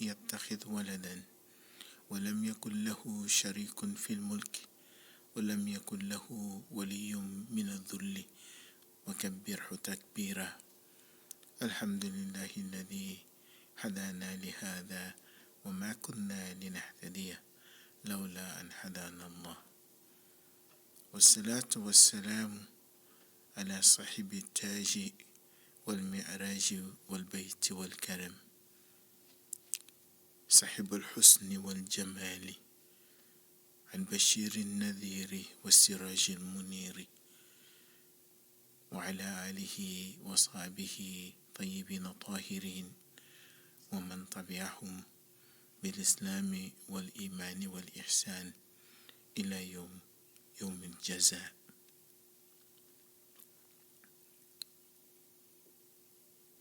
يتخذ ولدا ولم يكن له شريك في الملك ولم يكن له ولي من الذل وكبره تكبيرا. الحمد لله الذي هدانا لهذا وما كنا لنهتدي لولا أن هدانا الله. والصلاة والسلام على صاحب التاج والمعراج والبيت والكرم، صاحب الحسن والجمال، البشير النذير والسراج المنير، وعلى آله وصحبه طيبين طاهرين ومن تبعهم بالإسلام والإيمان والإحسان إلى يوم الجزاء.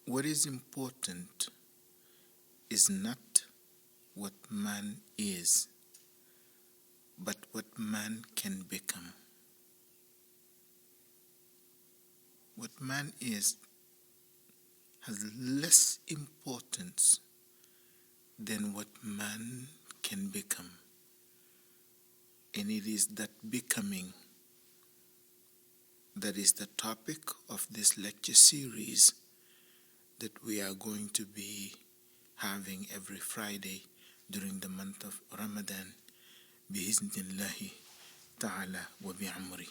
What is important is not what man is, but what man can become. What man is has less importance than what man can become. And it is that becoming that is the topic of this lecture series that we are going to be having every Friday during the month of Ramadan, bi'iznillahi ta'ala wa bi'amri.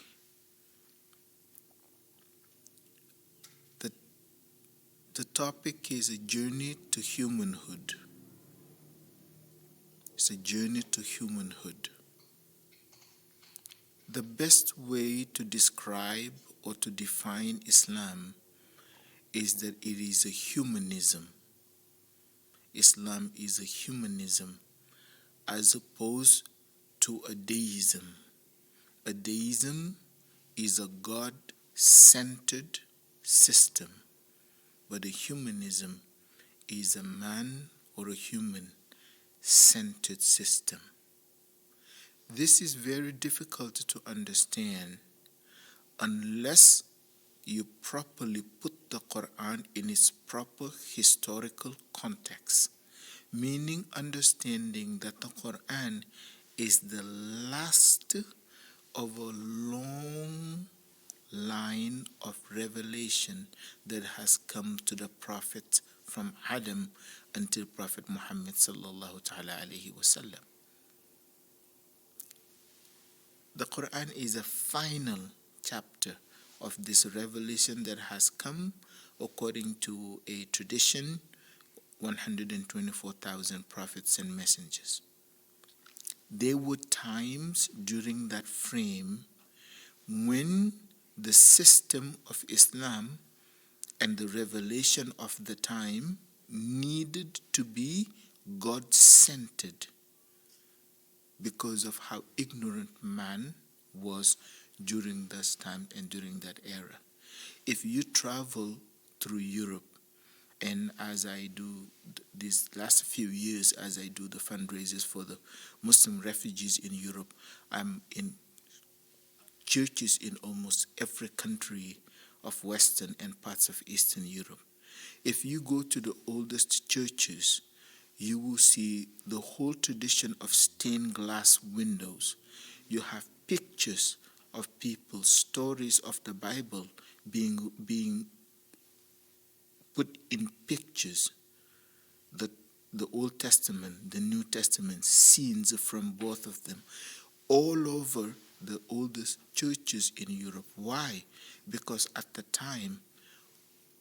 The topic is a journey to humanhood. It's a journey to humanhood. The best way to describe or to define Islam is that it is a humanism. Islam is a humanism as opposed to a deism. A deism is a God-centered system, but a humanism is a man or a human-centered system. This is very difficult to understand unless you properly put the Quran in its proper historical context, meaning understanding that the Quran is the last of a long line of revelation that has come to the Prophet from Adam until Prophet Muhammad sallallahu ta'ala alayhi wasallam. The Quran is a final chapter of this revelation that has come according to a tradition, 124,000 prophets and messengers. There were times during that frame when the system of Islam and the revelation of the time needed to be God-centered because of how ignorant man was during this time and during that era. If you travel through Europe, and as I do these last few years, as I do the fundraisers for the Muslim refugees in Europe, I'm in churches in almost every country of Western and parts of Eastern Europe. If you go to the oldest churches, you will see the whole tradition of stained glass windows. You have pictures of people, stories of the Bible being put in pictures. The Old Testament, the New Testament, scenes from both of them, all over the oldest churches in Europe. Why? Because at the time,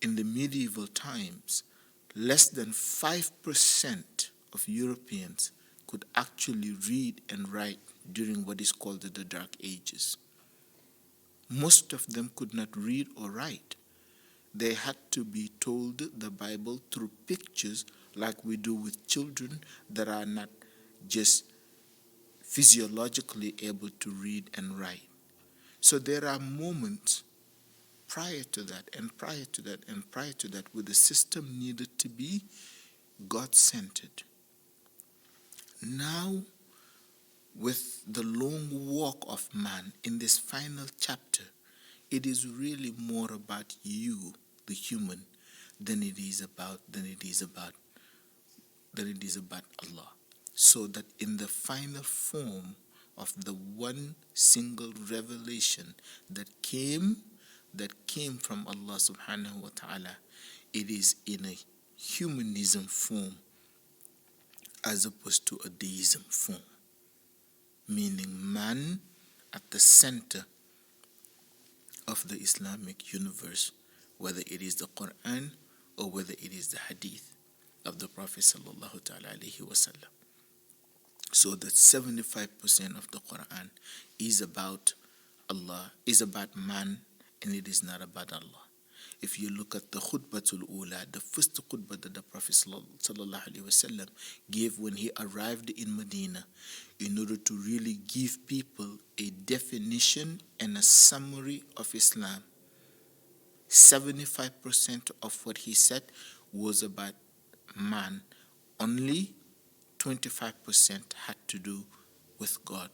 in the medieval times, less than 5% of Europeans could actually read and write during what is called the Dark Ages. Most of them could not read or write. They had to be told the Bible through pictures like we do with children that are not just physiologically able to read and write. So there are moments prior to that and prior to that and prior to that where the system needed to be God-centered. Now, with the long walk of man in this final chapter, it is really more about you, the human, than it is about than it is about Allah. So that in the final form of the one single revelation that came from Allah subhanahu wa ta'ala, it is in a humanism form as opposed to a deism form, meaning man at the center of the Islamic universe, whether it is the Quran or whether it is the Hadith of the Prophet sallallahu ta'ala alaihi wasallam. So that 75% of the Quran is about Allah, is about man, and it is not about Allah. If you look at the khutbatul ula, the first khutbah that the Prophet sallallahu alaihi wasallam gave when he arrived in Medina, in order to really give people a definition and a summary of Islam, 75% of what he said was about man. Only 25% had to do with God.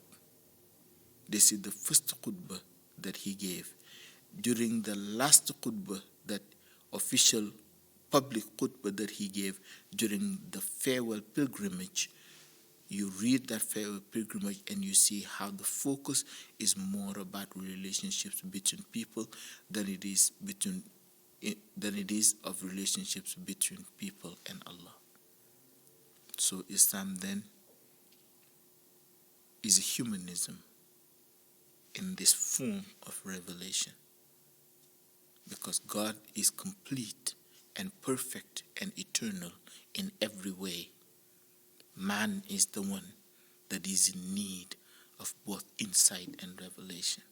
This is the first khutbah that he gave. During the last khutbah, that official public khutbah that he gave during the farewell pilgrimage, you read that farewell pilgrimage and you see how the focus is more about relationships between people than it is of relationships between people and Allah. So Islam then is a humanism in this form of revelation, because God is complete and perfect and eternal in every way. Man is the one that is in need of both insight and revelation.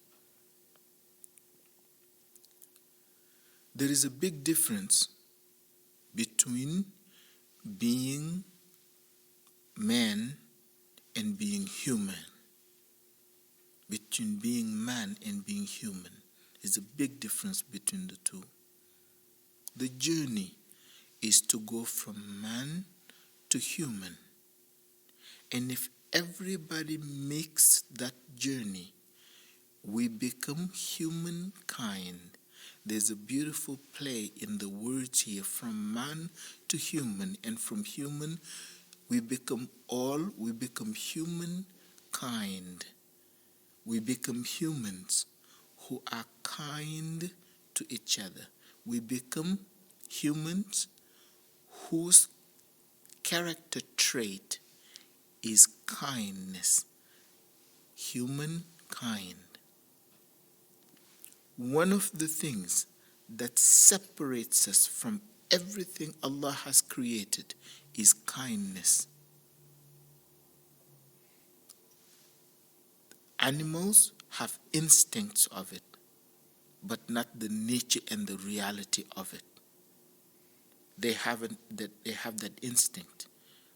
There is a big difference between being man and being human. Between being man and being human is a big difference between the two. The journey is to go from man to human. And if everybody makes that journey, we become humankind. There's a beautiful play in the words here, from man to human, and from human we become humankind. We become humans who are kind to each other. We become humans whose character trait is kindness. Humankind. One of the things that separates us from everything Allah has created is kindness. Animals have instincts of it, but not the nature and the reality of it. They have that instinct.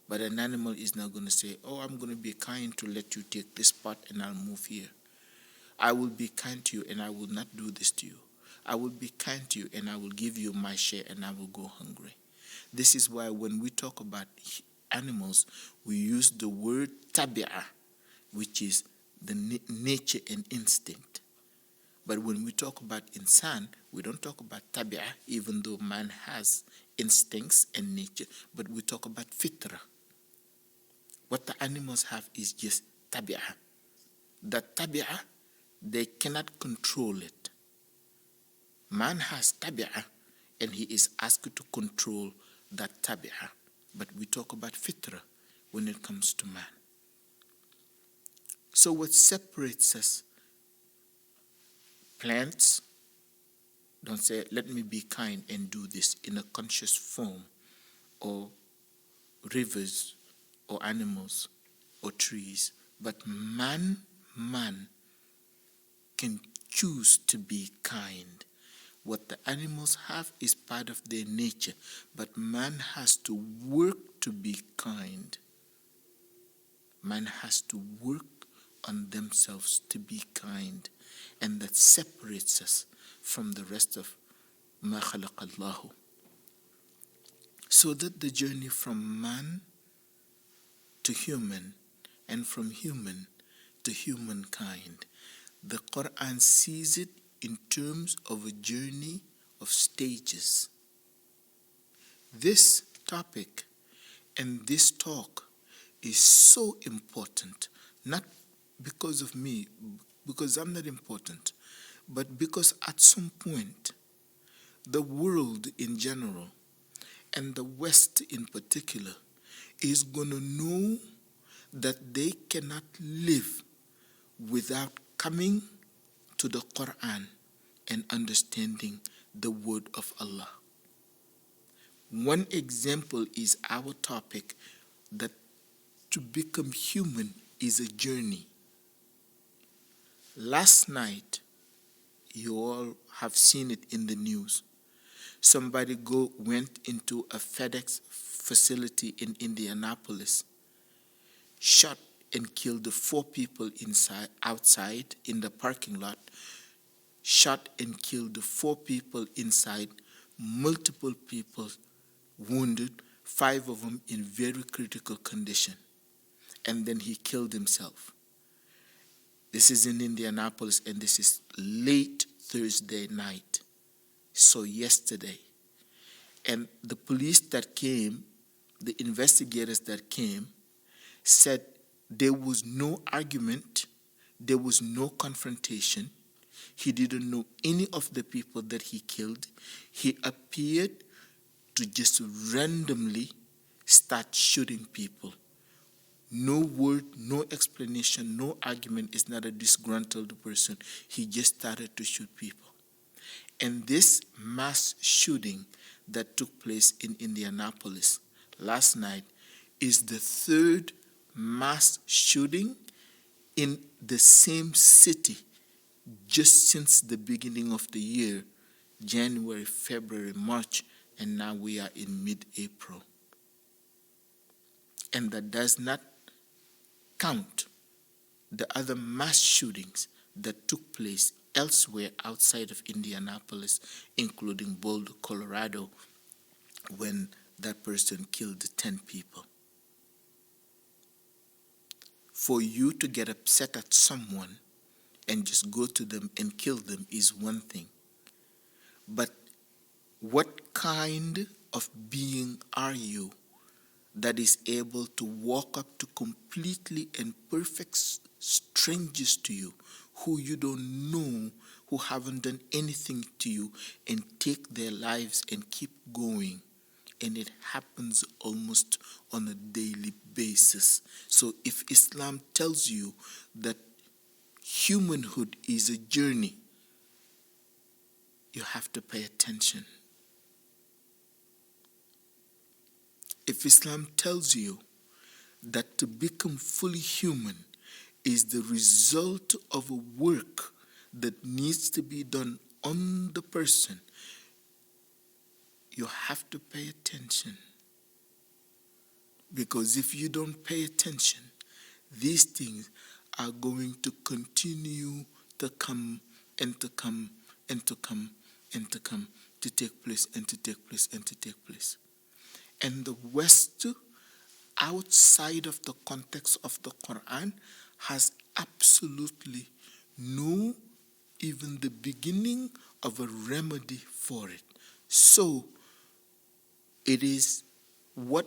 But an animal is not going to say, oh, I'm going to be kind to let you take this part and I'll move here. I will be kind to you and I will not do this to you. I will be kind to you and I will give you my share and I will go hungry. This is why when we talk about animals, we use the word tabi'ah, which is the nature and instinct. But when we talk about insan, we don't talk about tabi'ah, even though man has instincts and nature, but we talk about fitra. What the animals have is just tabi'ah. That tabi'ah, they cannot control it. Man has tabi'ah, and he is asked to control that tabi'ah. But we talk about fitra when it comes to man. So what separates us? Plants don't say, let me be kind and do this in a conscious form, or rivers, or animals, or trees. But man can choose to be kind. What the animals have is part of their nature, but man has to work to be kind. Man has to work on themselves to be kind, and that separates us from the rest of ma khalaqallahu. So that the journey from man to human and from human to humankind, the Quran sees it in terms of a journey of stages. This topic And this talk is so important, not because of me, because I'm not important, but because at some point, the world in general, and the West in particular, is going to know that they cannot live without coming to the Quran and understanding the word of Allah. One example is our topic that to become human is a journey. Last night, you all have seen it in the news. Somebody went into a FedEx facility in Indianapolis, shot and killed 4 people outside in the parking lot, shot and killed 4 people inside, multiple people wounded, 5 of them in very critical condition. And then he killed himself. This is in Indianapolis, and this is late Thursday night. So yesterday. And the police that came, the investigators that came, said there was no argument, there was no confrontation. He didn't know any of the people that he killed. He appeared to just randomly start shooting people. No word, no explanation, no argument. Is not a disgruntled person. He just started to shoot people. And this mass shooting that took place in Indianapolis last night is the 3rd mass shooting in the same city just since the beginning of the year, January, February, March, and now we are in mid-April. And that does not count the other mass shootings that took place elsewhere outside of Indianapolis, including Boulder, Colorado, when that person killed 10 people. For you to get upset at someone and just go to them and kill them is one thing. But what kind of being are you that is able to walk up to completely and perfect strangers to you, who you don't know, who haven't done anything to you, and take their lives and keep going? And it happens almost on a daily basis. So if Islam tells you that humanhood is a journey, you have to pay attention. If Islam tells you that to become fully human is the result of a work that needs to be done on the person, you have to pay attention. Because if you don't pay attention, these things are going to continue to come and to come and to come and to come, to take place and to take place and to take place. And the West, outside of the context of the Quran, has absolutely no even the beginning of a remedy for it. So it is, what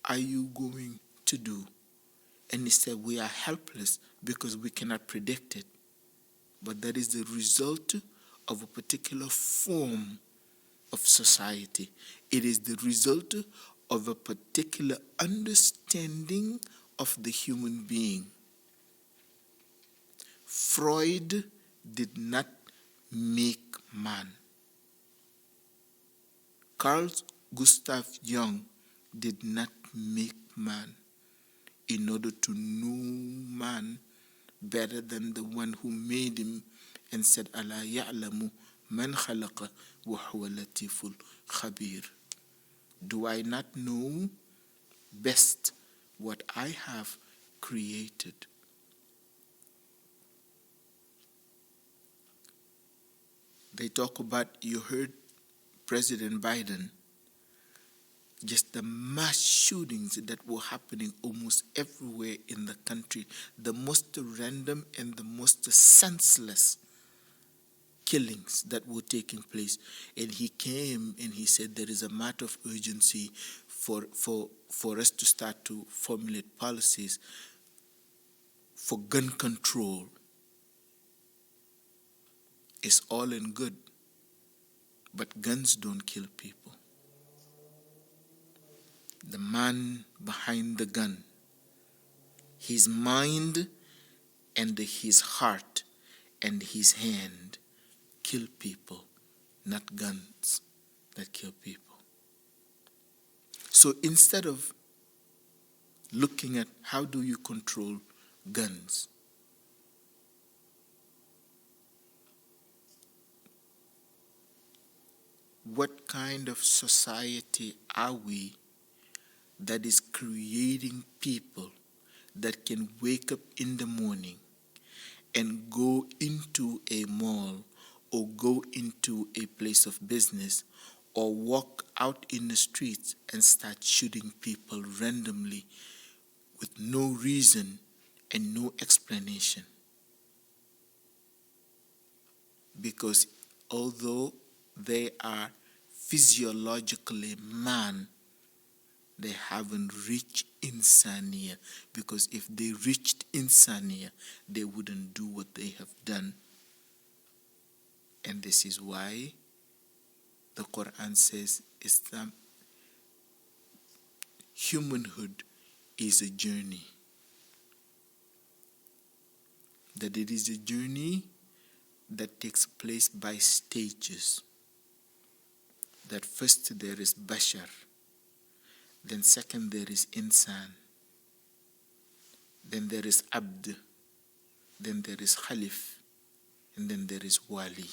are you going to do? And he said, we are helpless because we cannot predict it. But that is the result of a particular form of society. It is the result of a particular understanding of the human being. Freud did not make man. Carl Gustav Jung did not make man in order to know man better than the one who made him and said, "Ala ya'lamu man khalaqa wa huwa latiful khabir." Do I not know best what I have created? They talk about, you heard President Biden, just the mass shootings that were happening almost everywhere in the country, the most random and the most senseless killings that were taking place. And he came and he said there is a matter of urgency for us to start to formulate policies for gun control is all in good, but guns don't kill people. The man behind the gun, his mind and his heart and his hand kill people, not guns that kill people. So instead of looking at how do you control guns, what kind of society are we that is creating people that can wake up in the morning and go into a mall or go into a place of business or walk out in the streets and start shooting people randomly with no reason and no explanation? Because although they are physiologically man, they haven't reached insania, because if they reached insania, they wouldn't do what they have done. And this is why the Quran says Islam, humanhood is a journey. That it is a journey that takes place by stages. That first there is Bashar, then second there is Insan, then there is Abd, then there is Khalif, and then there is Wali.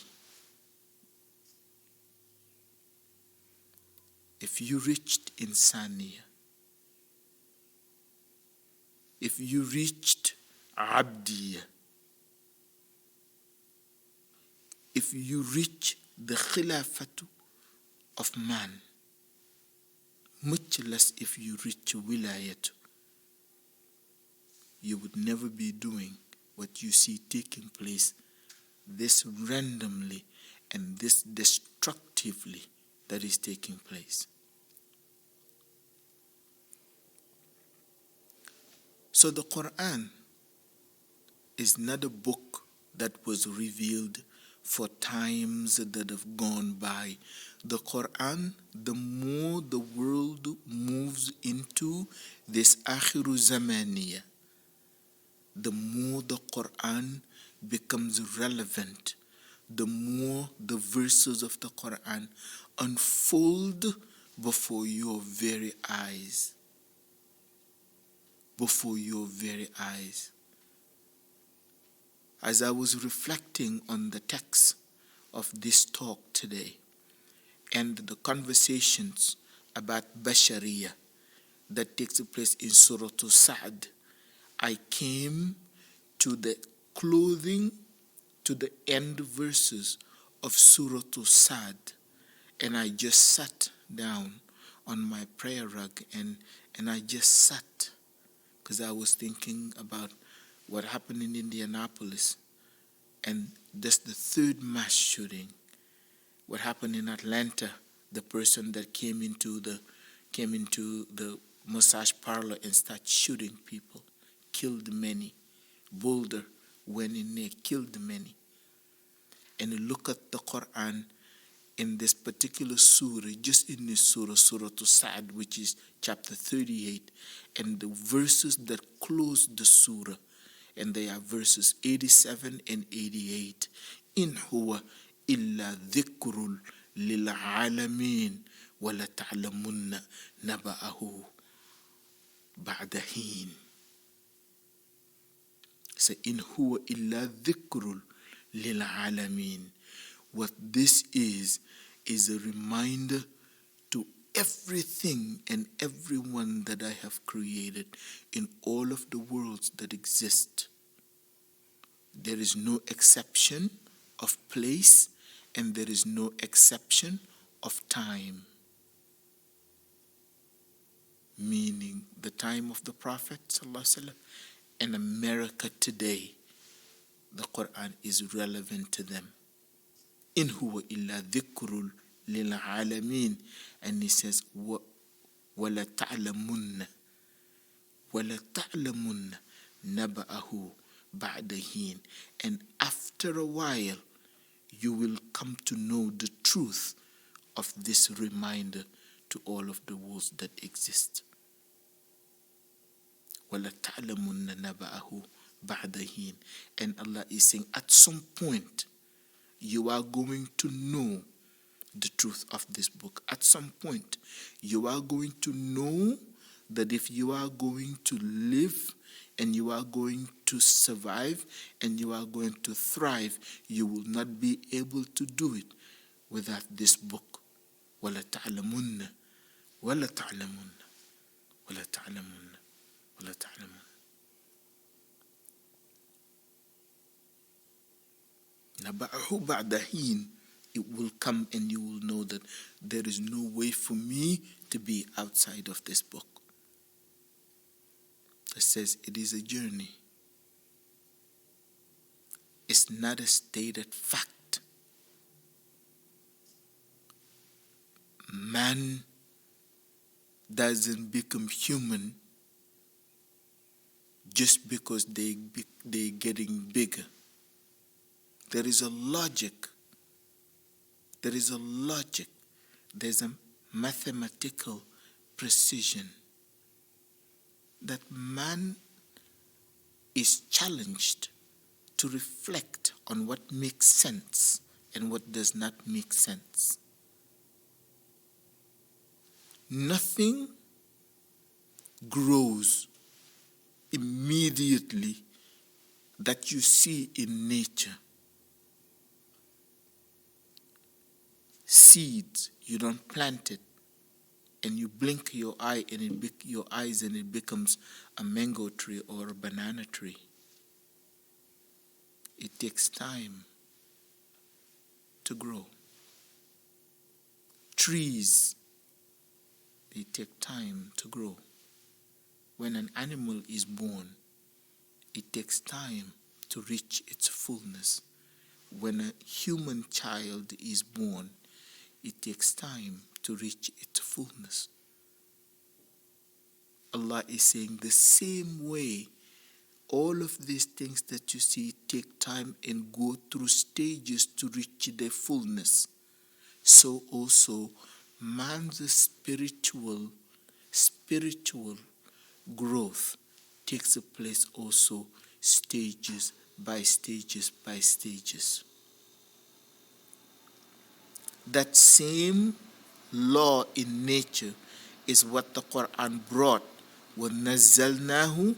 If you reached Insaniya, if you reached Abdiya, if you reach the Khilafatu of man, much less if you reach Wilayatu, you would never be doing what you see taking place this randomly and this destructively that is taking place. So the Quran is not a book that was revealed for times that have gone by. The Quran, the more the world moves into this Akhiru Zamaniya, the more the Quran becomes relevant, the more the verses of the Quran unfold before your very eyes. Before your very eyes. As I was reflecting on the text of this talk today and the conversations about Bashariya that takes place in Surah Sa'd, I came to the clothing, to the end verses of Surah Sa'd, and I just sat down on my prayer rug and I just sat, because I was thinking about what happened in Indianapolis, and that's the third mass shooting. What happened in Atlanta, the person that came into the massage parlor and started shooting people, killed many. Boulder went in there, killed many. And you look at the Quran in this particular surah, just in this surah, Surah Sa'd, which is chapter 38, and the verses that close the surah, and they are verses 87 and 88. In huwa illa dhikrul lil alamin wa la ta'lamunna naba'ahu ba'da hin. So in huwa illa dhikrul lil alamin. What this is a reminder to everything and everyone that I have created in all of the worlds that exist. There is no exception of place, and there is no exception of time. Meaning the time of the Prophet ﷺ and America today, the Quran is relevant to them. In huwa illa dhikrul lil alamin. And he says, wa وَلَتَعْلَمُنَّ وَلَتَعْلَمُنَّ نَبَأَهُ بَعْدَ حِينٍ. And after a while, you will come to know the truth of this reminder to all of the worlds that exist. وَلَتَعْلَمُنَّ نَبَأَهُ بَعْدَ حِينٍ. And Allah is saying, at some point, you are going to know the truth of this book. At some point, you are going to know that if you are going to live and you are going to survive and you are going to thrive, you will not be able to do it without this book. وَلَتَعْلَمُنَّ وَلَتَعْلَمُنَّ وَلَتَعْلَمُنَّ وَلَتَعْلَمُنَّ. نَبَأَهُ بَعْدَ حِينٍ. It will come and you will know that there is no way for me to be outside of this book. It says it is a journey. It's not a stated fact. Man doesn't become human just because they're getting bigger. There is a logic. There's a mathematical precision that man is challenged to reflect on what makes sense and what does not make sense. Nothing grows immediately that you see in nature. Seeds, you don't plant it, and you blink your eyes and it becomes a mango tree or a banana tree. It takes time to grow. Trees, they take time to grow. When an animal is born, it takes time to reach its fullness. When a human child is born, it takes time to reach its fullness. Allah is saying the same way, all of these things that you see take time and go through stages to reach their fullness. So also, man's spiritual growth takes place also stages by stages by stages. That same law in nature is what the Quran brought. وَنَزَّلْنَاهُ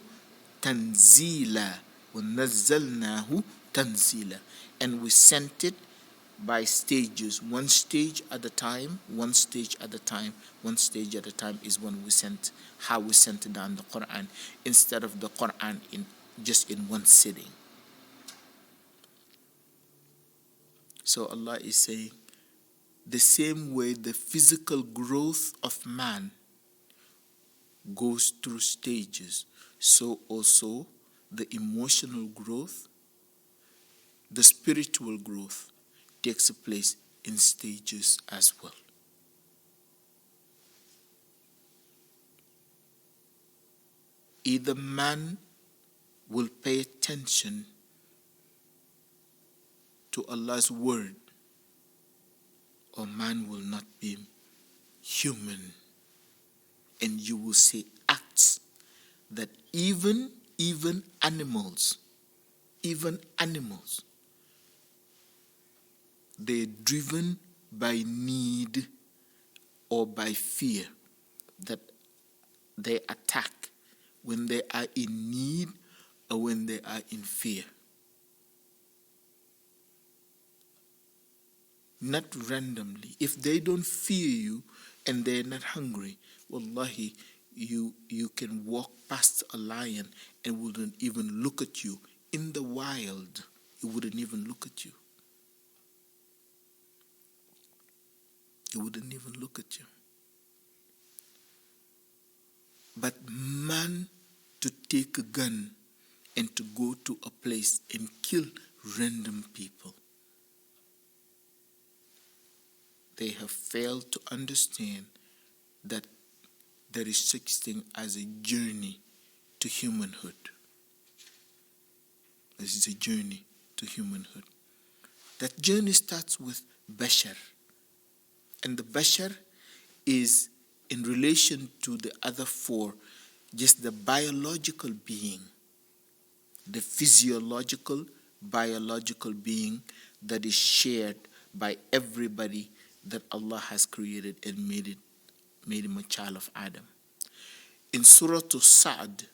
تَنزِيلًا وَنَزَّلْنَاهُ تَنزِيلًا. And we sent it by stages, one stage at a time, one stage at a time, one stage at a time is when we sent, how we sent down the Quran, instead of the Quran just in one sitting. So Allah is saying, the same way the physical growth of man goes through stages, so also the emotional growth, the spiritual growth takes place in stages as well. Either man will pay attention to Allah's word, or man will not be human. And you will see acts that even animals, they're driven by need or by fear, that they attack when they are in need or when they are in fear. Not randomly. If they don't fear you and they're not hungry, wallahi, you can walk past a lion and wouldn't even look at you. In the wild, it wouldn't even look at you. It wouldn't even look at you. But man, to take a gun and to go to a place and kill random people, they have failed to understand that there is such thing as a journey to humanhood. This is a journey to humanhood. That journey starts with Bashar. And the Bashar is in relation to the other four, just the biological being, the physiological, biological being that is shared by everybody that Allah has created and made him a child of Adam. In Surah Sa'd,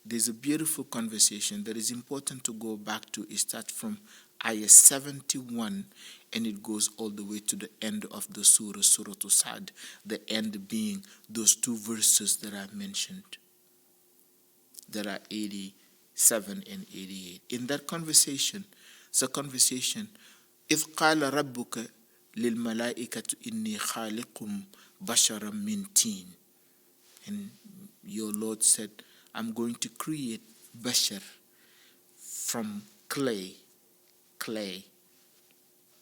there's a beautiful conversation that is important to go back to. It starts from ayah 71 and it goes all the way to the end of the surah, Surah Sa'd, the end being those two verses that I mentioned, that are 87 and 88. In that conversation, it's a conversation, إِذْ قَالَ رَبُّكَ لِلْمَلَائِكَةِ إِنِّي خَالِقٌ بَشَرًا مِنْ تِينٍ. And your Lord said, I'm going to create Bashar from clay,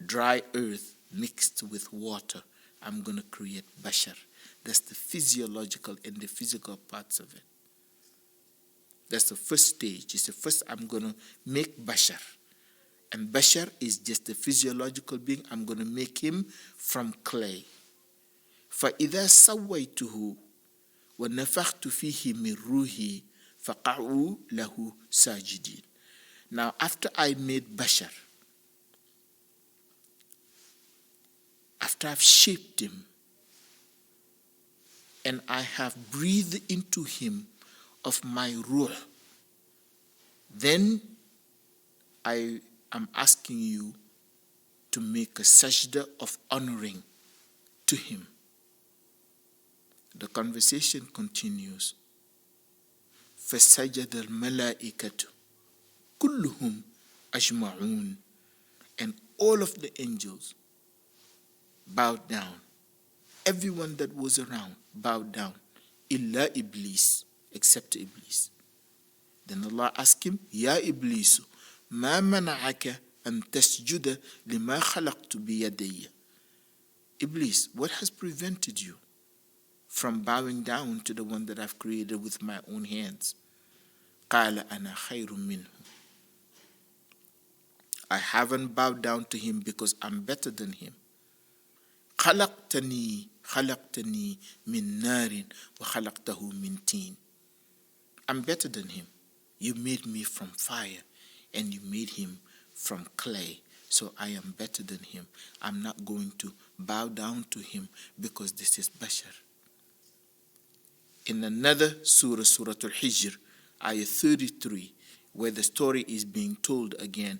dry earth mixed with water. I'm going to create Bashar. That's the physiological and the physical parts of it. That's the first stage. It's the first, I'm going to make Bashar. And Bashar is just the physiological being. I'm going to make him from clay. فَإِذَا سَوَّيْتُهُ وَنَفَخْتُ فِيهِ مِنْ رُوحِي فَقَعُوا لَهُ سَاجِدِينَ. Now, after I made Bashar, after I've shaped him, and I have breathed into him of my ruh, then I am asking you to make a sajda of honoring to him. The conversation continues. فَسَجَدَ الْمَلَائِكَةُ كُلُّهُمْ أَجْمَعُونَ. And all of the angels bowed down. Everyone that was around bowed down. إِلَّا Iblis, except Iblis. Then Allah asked him, Ya Iblis, مَا مَنَعَكَ أَن تَسْجُدَ لِمَا خَلَقْتُ بِيَدَيَّ. Iblis, what has prevented you from bowing down to the one that I've created with my own hands? قَالَ أَنَا خَيْرٌ مِّنْهُ. I haven't bowed down to him because I'm better than him. خَلَقْتَنِي مِن نَارٍ وَخَلَقْتَهُ مِن تِينٍ. I'm better than him. You made me from fire and you made him from clay. So I am better than him. I'm not going to bow down to him because this is Bashar. In another surah, Surah Al-Hijr, ayah 33, where the story is being told again,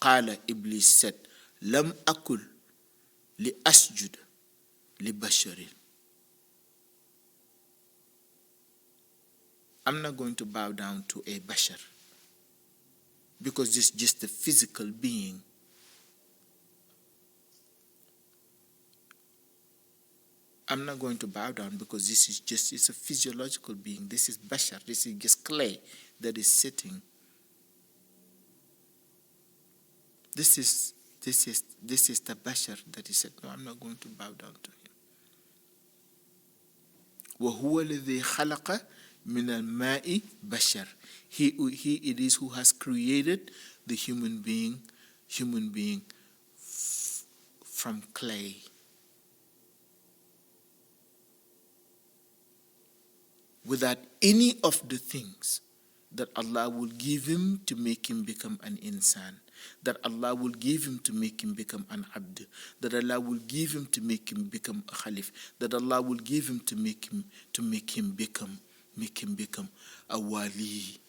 قال Iblis said, لم أكل لأسجد لبشر. I'm not going to bow down to a Bashar because it's just a physical being. I'm not going to bow down because this is just, it's a physiological being. This is Bashar. This is just clay that is sitting. This is the Bashar that he said, no, I'm not going to bow down to him. وَهُوَ الَّذِي خَلَقَ مِنَ الْمَاءِ بَشَرٍ. He it is who has created the human being from clay. Without any of the things that Allah will give him to make him become an insan, that Allah will give him to make him become an abd, that Allah will give him to make him become a khalif, that Allah will give him to make him become a wali.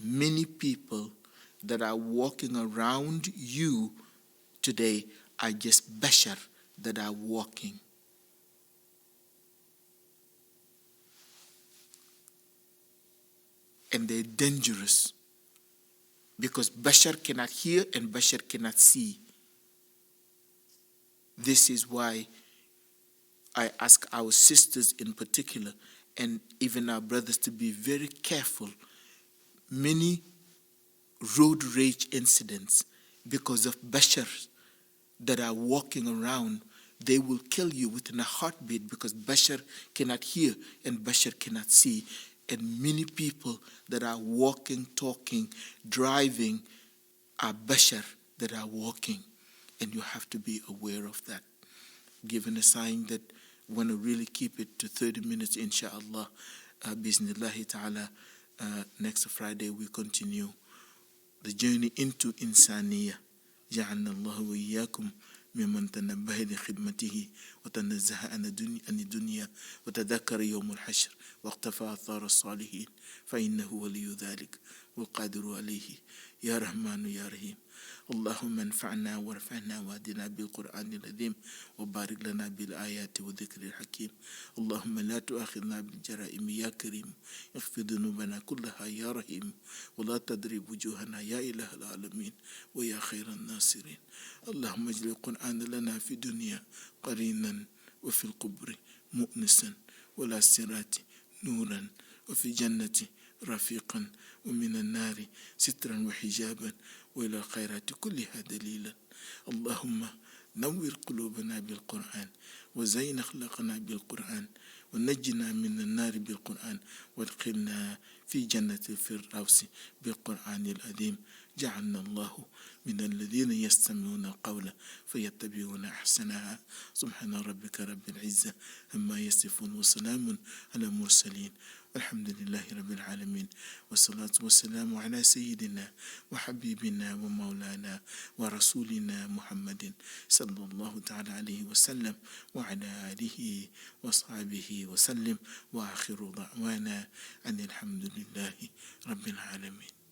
Many people that are walking around you today are just bashar that are walking. And they're dangerous because Bashar cannot hear and Bashar cannot see. This is why I ask our sisters in particular and even our brothers to be very careful. Many road rage incidents because of Bashar that are walking around They will kill you within a heartbeat because Bashar cannot hear and Bashar cannot see. And many people that are walking, talking, driving are Bashar that are walking. And you have to be aware of that. Given a sign that we want to really keep it to 30 minutes, inshallah, bismillahi ta'ala, next Friday we continue the journey into Insaniya. جعلنا الله وإياكم ممن تنبه لخدمته وتنزه عن الدنيا وتذكر يوم الحشر واقتفى آثار الصالحين فإنه ولي ذلك والقادر عليه يا رحمن يا رحيم. اللهم انفعنا وارفعنا وهدنا بالقرآن العظيم وبارك لنا بالآيات والذكر الحكيم. اللهم لا تؤاخذنا بالجرائم يا كريم، اغفر ذنوبنا كلها يا رحيم، ولا تضرب وجوهنا يا إله العالمين ويا خير الناصرين. اللهم اجعل القرآن لنا في الدنيا قرينا وفي القبر مؤنسا والآخرة نورا وفي الجنة رفيقا ومن النار سترا وحجابا وإلى الخيرات كلها دليلا. اللهم نور قلوبنا بالقرآن وزين أخلاقنا بالقرآن ونجنا من النار بالقرآن وادخلنا في جنة الفردوس بالقرآن العظيم. جعلنا الله من الذين يستمعون القول فيتبعون أحسنها. سبحان ربك رب العزة عما يصفون وسلام على المرسلين الحمد لله رب العالمين. والصلاة والسلام على سيدنا وحبيبنا ومولانا ورسولنا محمد صلى الله تعالى عليه وسلم وعلى آله وصحبه وسلم. وآخر دعوانا أن الحمد لله رب العالمين.